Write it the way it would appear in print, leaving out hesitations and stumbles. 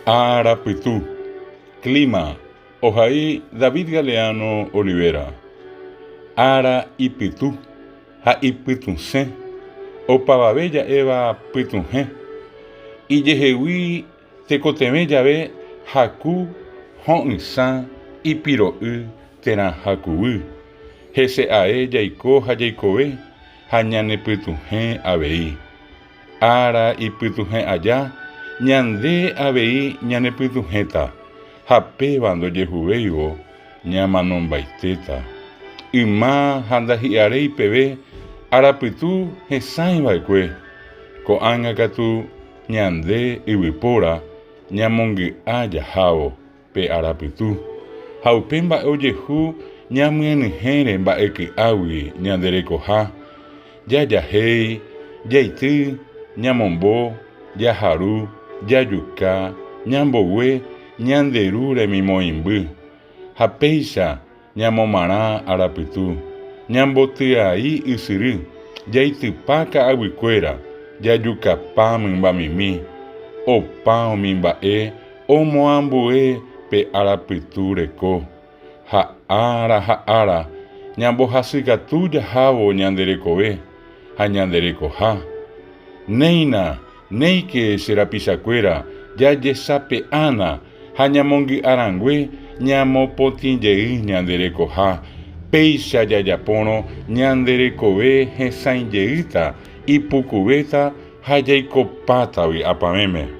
Arapitú. Clima. Ojaí David Galeano Olivera. Ara Ipitú. Ha Ipitunse. Opavabella Eva Pitunje. Y Yehewi Tecoteme Yahvé Haku Honisa Ipiro'u Teran Hakubu. Hese Ae Yaiko Hayaikobe Hañane Pitunje Abei. Ara Ipituje Aya Ñande Abei Ñane Pitujeta. Hape Bando Yehubeibo Ñamanon Baiteta. Ima Handahiarei Pebe Arapitu Hesain Baikwe. Ko Angakatu Ñande Ibipora Ñamongi Ayahao Pe Arapitu. Haupemba Oyehu Ñamwenjere Mbaeki Awi Ñanderekoha. Yayahei Yaiti Ñamombo Yaharu Yayuka Ñambowe Ñanderu Remimoimbu. Hapeisha Ñamomara Arapitu. Ñambotiai Isiru. Yaitipaka Aguicuera. Yayucapa Mimbamimi. Opa Mimbae. Omoambue Pe Arapitu Reko. Haara Ñambohasikatu Yahavo Ñanderekobe. Hañanderekoha. Neina Neike Serapisacuera. Yayesape Ana. Hañamongi Arangue. Ñamopotinjei Ñanderekoha. Peisha Yayapono Ñanderekobe Hesainjeita Ipukubeta Hayaikopatavi Apameme.